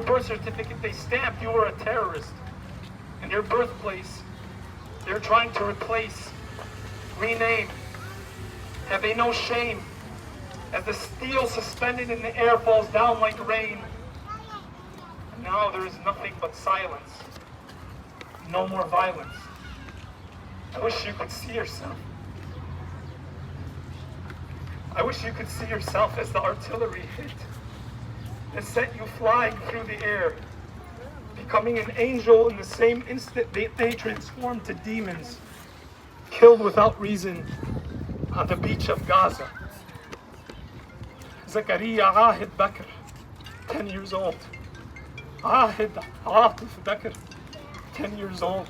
birth certificate they stamped you were a terrorist. And your birthplace, they're trying to replace, rename. Have they no shame? As the steel suspended in the air falls down like rain. Now there is nothing but silence. No more violence. I wish you could see yourself. I wish you could see yourself as the artillery hit and sent you flying through the air, becoming an angel in the same instant they transformed to demons, killed without reason on the beach of Gaza. Zakaria Ahid Bakr, 10 years old. Ahid Atif Bakr, 10 years old.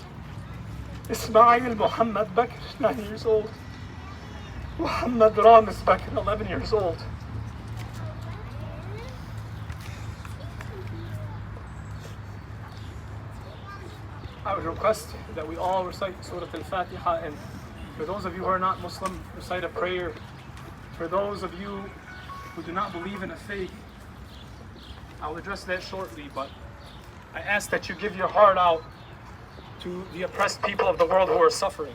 Ismail Muhammad Bakr, 9 years old. Muhammad Ramis Bakr, 11 years old. I would request that we all recite Surah Al-Fatiha, and for those of you who are not Muslim, recite a prayer. For those of you who do not believe in a faith, I'll address that shortly, but I ask that you give your heart out to the oppressed people of the world who are suffering.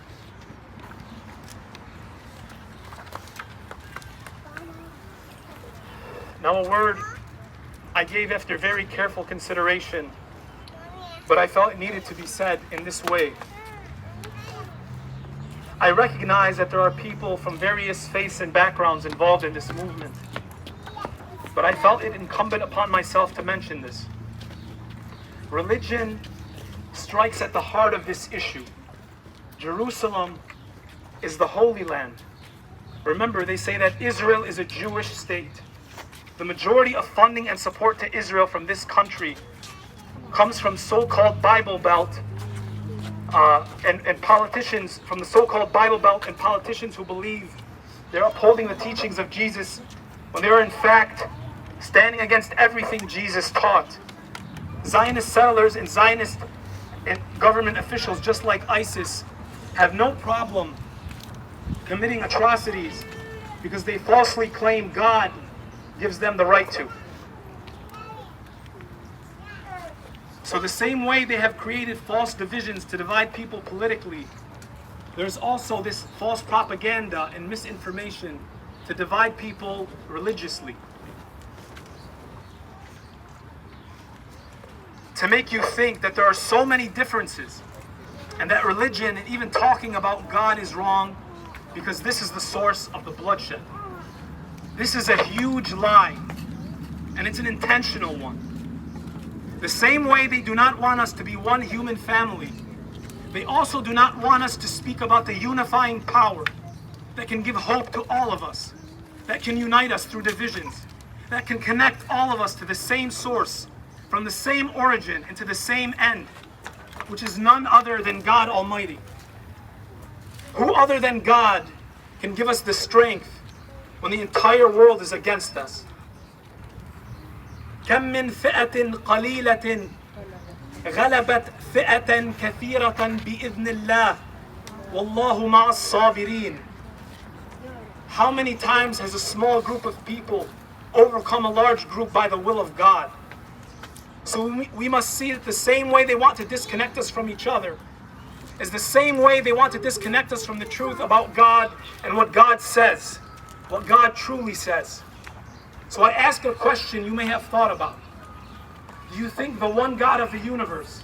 Now, a word I gave after very careful consideration, but I felt it needed to be said in this way. I recognize that there are people from various faiths and backgrounds involved in this movement, but I felt it incumbent upon myself to mention this. Religion strikes at the heart of this issue. Jerusalem is the Holy Land. Remember, they say that Israel is a Jewish state. The majority of funding and support to Israel from this country comes from so-called Bible Belt and politicians from the so-called Bible Belt and politicians who believe they're upholding the teachings of Jesus when they are in fact standing against everything Jesus taught. Zionist settlers and Zionist and government officials, just like ISIS, have no problem committing atrocities because they falsely claim God gives them the right to. So the same way they have created false divisions to divide people politically, there's also this false propaganda and misinformation to divide people religiously. To make you think that there are so many differences and that religion and even talking about God is wrong because this is the source of the bloodshed. This is a huge lie, and it's an intentional one. The same way they do not want us to be one human family, they also do not want us to speak about the unifying power that can give hope to all of us, that can unite us through divisions, that can connect all of us to the same source, from the same origin and to the same end, which is none other than God Almighty. Who other than God can give us the strength when the entire world is against us? كم من فئة قليلة غلبت فئة كثيرة بإذن الله والله مع الصابرين. How many times has a small group of people overcome a large group by the will of God? So we must see that the same way they want to disconnect us from each other is the same way they want to disconnect us from the truth about God and what God says, what God truly says. So I ask a question you may have thought about. Do you think the one God of the universe,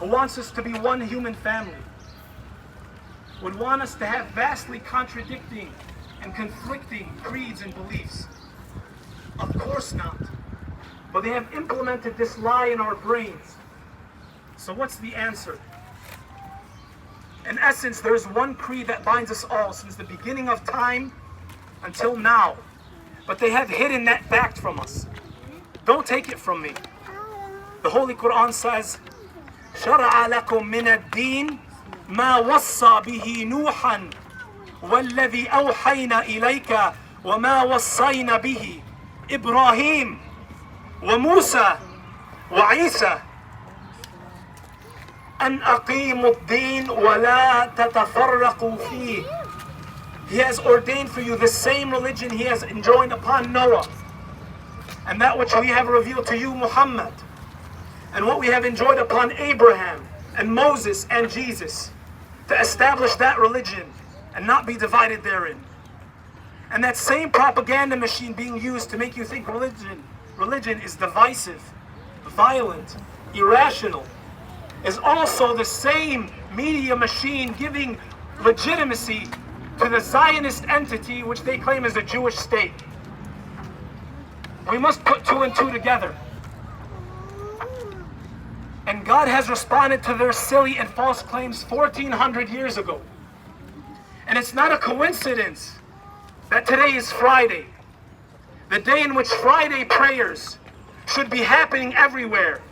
who wants us to be one human family, would want us to have vastly contradicting and conflicting creeds and beliefs? Of course not. But they have implemented this lie in our brains. So what's the answer? In essence, there's one creed that binds us all since the beginning of time until now. But they have hidden that fact from us. Don't take it from me. The Holy Quran says, شَرَعَ لَكُم مِّنَ الدِّينِ مَا وَصَّى بِهِ نُوحًا وَالَّذِي أَوْحَيْنَا إِلَيْكَ وَمَا وَصَّيْنَا بِهِ إِبْرَاهِيمَ وَمُوسَى وَعِيسَى أَنْ أَقِيمُوا الدِّينَ وَلَا تَتَفَرَّقُوا فِيهِ. He has ordained for you the same religion He has enjoined upon Noah, and that which we have revealed to you, Muhammad. and what we have enjoyed upon Abraham and Moses and Jesus, to establish that religion and not be divided therein. And that same propaganda machine being used to make you think religion is divisive, violent, irrational, is also the same media machine giving legitimacy to the Zionist entity which they claim is a Jewish state. We must put two and two together. And God has responded to their silly and false claims 1400 years ago. And it's not a coincidence that today is Friday, the day in which Friday prayers should be happening everywhere,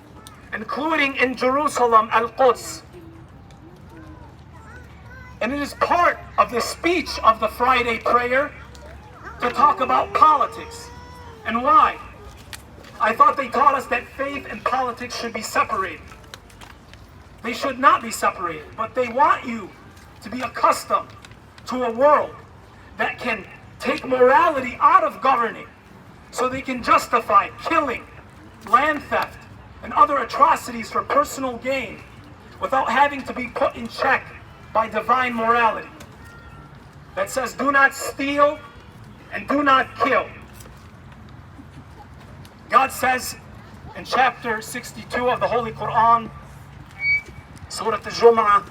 including in Jerusalem, Al-Quds. And it is part of the speech of the Friday prayer to talk about politics. And why? I thought they taught us that faith and politics should be separated. They should not be separated, but they want you to be accustomed to a world that can take morality out of governing so they can justify killing, land theft, and other atrocities for personal gain without having to be put in check by divine morality that says do not steal and do not kill. God says in chapter 62 of the Holy Quran, Surah Al-Jum'ah,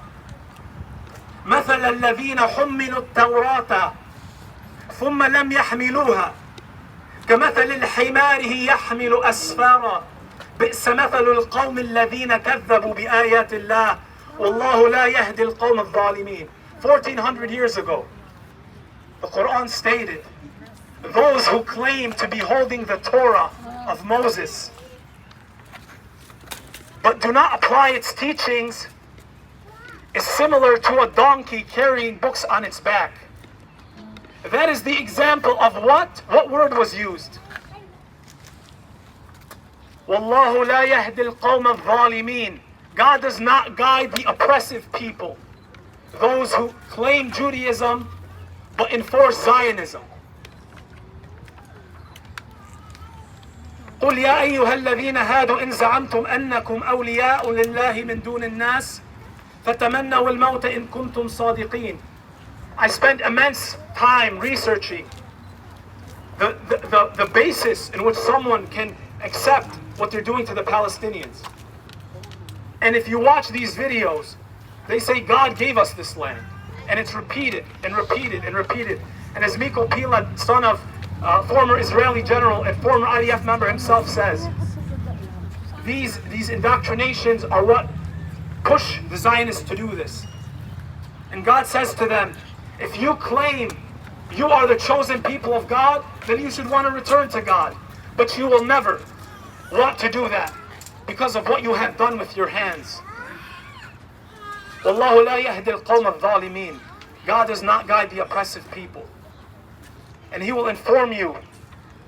مثل الذين حملوا التوراة ثم لم يحملوها كمثل الحمار يحمل أسفارا بئس مثل القوم الذين كذبوا بآيات الله والله لا يهدي القوم الظالمين. 1400 years ago, the Quran stated, those who claim to be holding the Torah of Moses but do not apply its teachings is similar to a donkey carrying books on its back. That is the example of what? What word was used? وَاللَّهُ لَا يَهْدِي الْقَوْمَ الظَّالِمِينَ. God does not guide the oppressive people, those who claim Judaism but enforce Zionism. قُلْ يَا أَيُّهَا الَّذِينَ هَادُوا إِنْ زَعَمْتُمْ أَنَّكُمْ أَوْلِيَاءُ لِلَّهِ مِنْ دُونِ النَّاسِ فَتَمَنَّوُا الْمَوْتَ إِن كُنْتُمْ صَادِقِينَ. I spent immense time researching the basis in which someone can accept what they're doing to the Palestinians. And if you watch these videos, they say God gave us this land. And it's repeated and repeated and repeated. And as Miko Pila, son of former Israeli general and former IDF member himself says, these indoctrinations are what push the Zionists to do this. And God says to them, if you claim you are the chosen people of God, then you should want to return to God. But you will never want to do that because of what you have done with your hands. وَاللَّهُ لَا يَهْدِي الْقَوْمَ الظَّالِمِينَ. God does not guide the oppressive people. And He will inform you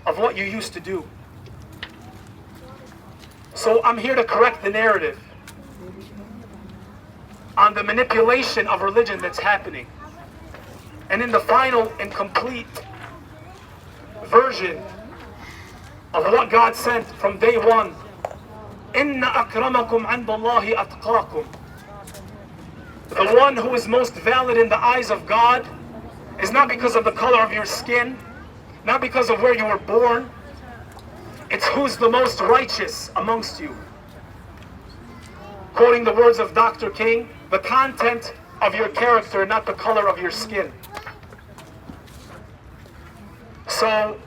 of what you used to do. So I'm here to correct the narrative on the manipulation of religion that's happening. And in the final and complete version of what God sent from day one, إِنَّ أَكْرَمَكُمْ عِنْدَ اللَّهِ أَتْقَاكُمْ. The one who is most valid in the eyes of God is not because of the color of your skin, not because of where you were born. It's who's the most righteous amongst you. Quoting the words of Dr. King, the content of your character, not the color of your skin. So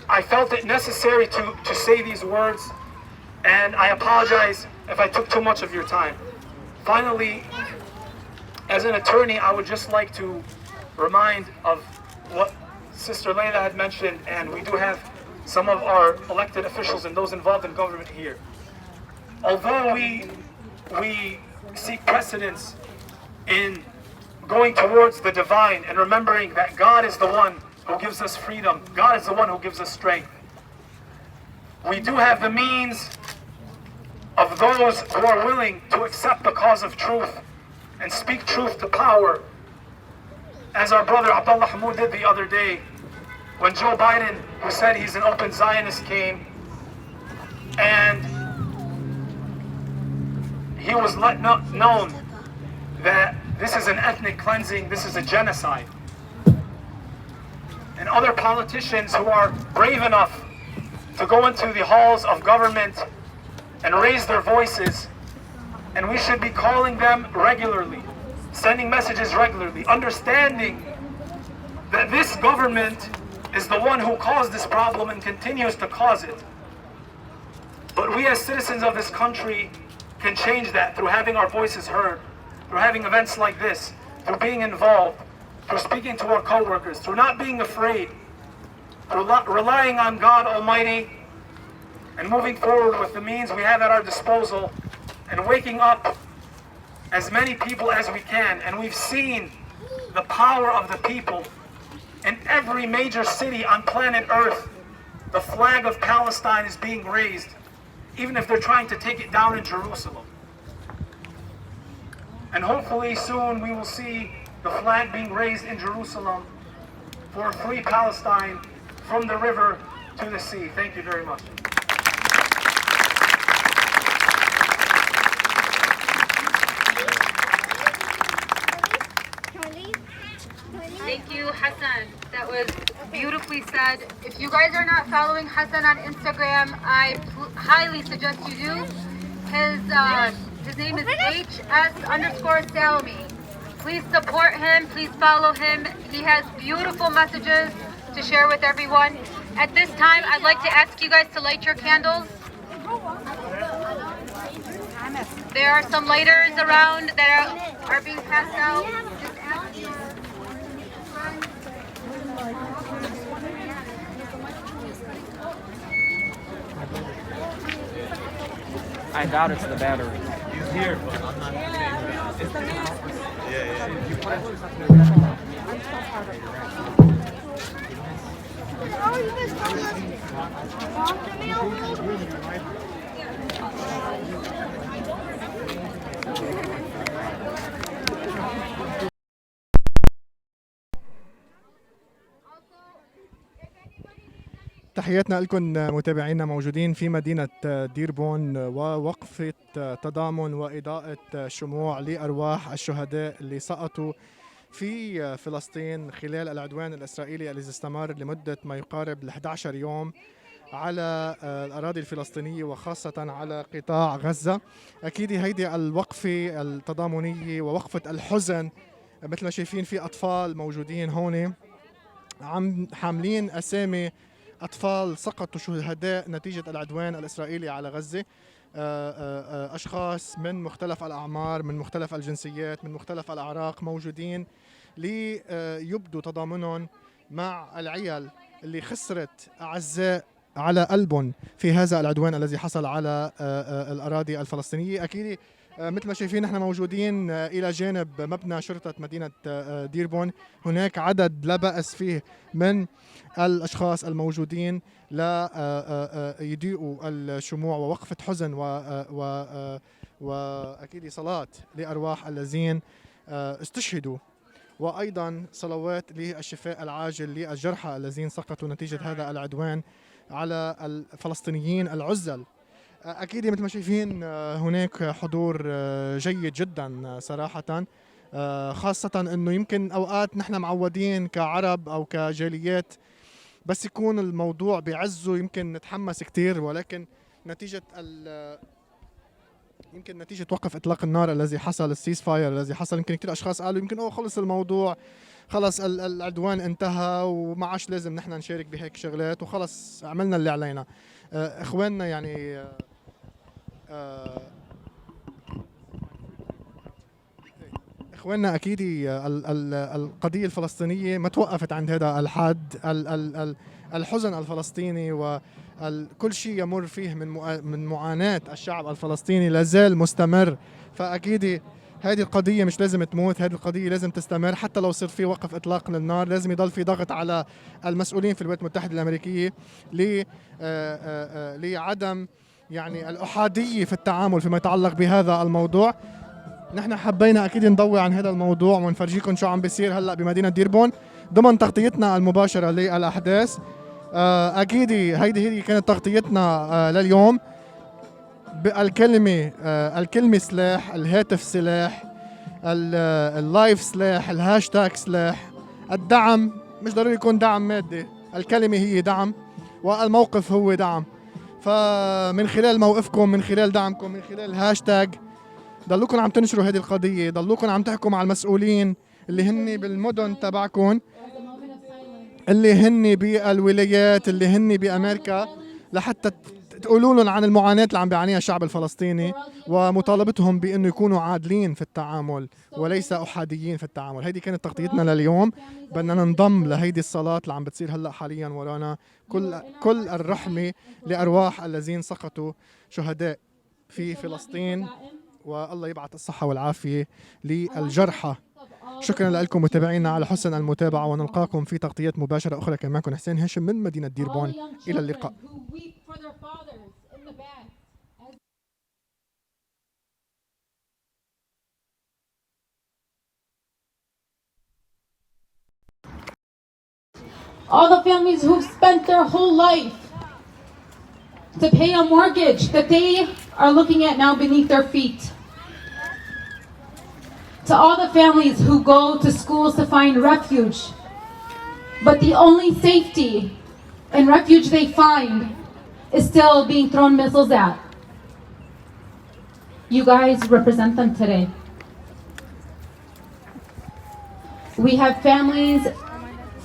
I felt it necessary to say these words, and I apologize if I took too much of your time. Finally, as an attorney, I would just like to remind of what Sister Layla had mentioned, and we do have some of our elected officials and those involved in government here. Although we seek precedence in going towards the divine and remembering that God is the one who gives us freedom, God is the one who gives us strength, we do have the means of those who are willing to accept the cause of truth and speak truth to power, as our brother Abdullah Hamoud did the other day when Joe Biden, who said he's an open Zionist, came and he was known that this is an ethnic cleansing, this is a genocide. And other politicians who are brave enough to go into the halls of government and raise their voices, and we should be calling them regularly, sending messages regularly, understanding that this government is the one who caused this problem and continues to cause it. But we as citizens of this country can change that through having our voices heard, through having events like this, through being involved, through speaking to our co-workers, through not being afraid, through relying on God Almighty and moving forward with the means we have at our disposal and waking up as many people as we can. And we've seen the power of the people. In every major city on planet Earth, the flag of Palestine is being raised, even if they're trying to take it down in Jerusalem. And hopefully soon we will see the flag being raised in Jerusalem for a free Palestine from the river to the sea. Thank you very much. Thank you, Hassan. That was beautifully said. If you guys are not following Hassan on Instagram, I highly suggest you do. His name is HS_Salome. Please support him. Please follow him. He has beautiful messages to share with everyone. At this time, I'd like to ask you guys to light your candles. There are some lighters around that are being passed out. I doubt it's the battery. He's here, but I'm not saying yeah. You put it تحياتنا لكم متابعينا موجودين في مدينة ديربورن ووقفة تضامن وإضاءة شموع لأرواح الشهداء اللي سقطوا في فلسطين خلال العدوان الإسرائيلي الذي استمر لمدة ما يقارب ل 11 يوم على الأراضي الفلسطينية وخاصة على قطاع غزة. أكيد هيدي الوقفة التضامنية ووقفة الحزن مثل ما شايفين في أطفال موجودين هون عم حاملين أسامي أطفال سقطوا شهداء نتيجة العدوان الإسرائيلي على غزة. أشخاص من مختلف الأعمار، من مختلف الجنسيات، من مختلف الأعراق موجودين ليبدوا تضامنهم مع العيال اللي خسرت أعزاء على قلبهم في هذا العدوان الذي حصل على الأراضي الفلسطينية. أكيد مثل ما شايفين نحن موجودين إلى جانب مبنى شرطة مدينة ديربورن. هناك عدد لا بأس فيه من الأشخاص الموجودين لا يضيئوا الشموع ووقفة حزن وأكيد صلاة لأرواح الذين استشهدوا، وأيضا صلوات للشفاء العاجل للجرحى الذين سقطوا نتيجة هذا العدوان على الفلسطينيين العزل. أكيد مثل ما شايفين هناك حضور جيد جدا صراحة، خاصة أنه يمكن أوقات نحن معودين كعرب أو كجاليات بس يكون الموضوع بعزه يمكن نتحمس كتير، ولكن نتيجة نتيجة وقف إطلاق النار الذي حصل، السيس فاير الذي حصل، يمكن كتير أشخاص قالوا يمكن خلص الموضوع، خلص العدوان انتهى وما عادش لازم نحن نشارك بهيك شغلات وخلص عملنا اللي علينا. إخواننا يعني إخواننا أكيد القضية الفلسطينية ما توقفت عند هذا الحد. الحزن الفلسطيني وكل شيء يمر فيه من معاناة الشعب الفلسطيني لازال مستمر. فأكيد هذه القضية مش لازم تموت، هذه القضية لازم تستمر. حتى لو صار في وقف إطلاق للنار لازم يضل في ضغط على المسؤولين في الولايات المتحدة الأمريكية لعدم يعني الأحادية في التعامل فيما يتعلق بهذا الموضوع. نحن حبينا أكيد نضوي عن هذا الموضوع ونفرجيكم شو عم بيصير هلأ بمدينة ديربورن ضمن تغطيتنا المباشرة للأحداث. أكيد هيدي كانت تغطيتنا لليوم. الكلمة سلاح، الهاتف سلاح، اللايف سلاح، الهاشتاج سلاح، الدعم مش ضروري يكون دعم مادي، الكلمة هي دعم والموقف هو دعم. فمن خلال موقفكم، من خلال دعمكم، من خلال الهاشتاج، ضلوكم عم تنشروا هذه القضية، ضلوكم عم تحكوا مع المسؤولين اللي هن بالمدن تبعكم، اللي هن بالولايات، اللي هن بأمريكا، لحتى تقولوا لهم عن المعاناة اللي عم بيعانيها الشعب الفلسطيني ومطالبتهم بأنه يكونوا عادلين في التعامل وليس أحاديين في التعامل. هيدي كانت تغطيتنا لليوم. بدنا ننضم لهيدي الصلاة اللي عم بتصير هلأ حاليا ورانا. كل الرحمة لأرواح الذين سقطوا شهداء في فلسطين، والله يبعث الصحة والعافية للجرحى. شكرا لكم متابعينا على حسن المتابعة، ونلقاكم في تغطيات مباشرة أخرى. كان معكم حسين هاشم من مدينة ديربورن. إلى اللقاء. All the families who've spent their whole life to pay a mortgage that they are looking at now beneath their feet. To all the families who go to schools to find refuge, but the only safety and refuge they find is still being thrown missiles at. You guys represent them today. We have families,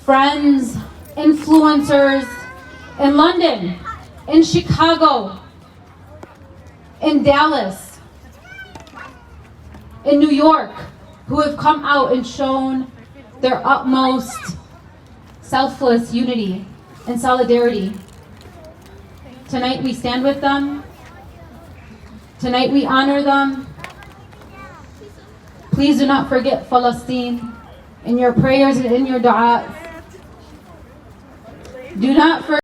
friends, influencers in London, in Chicago, in Dallas, in New York, who have come out and shown their utmost selfless unity and solidarity. Tonight we stand with them. Tonight we honor them. Please do not forget Palestine in your prayers and in your du'as. Do not forget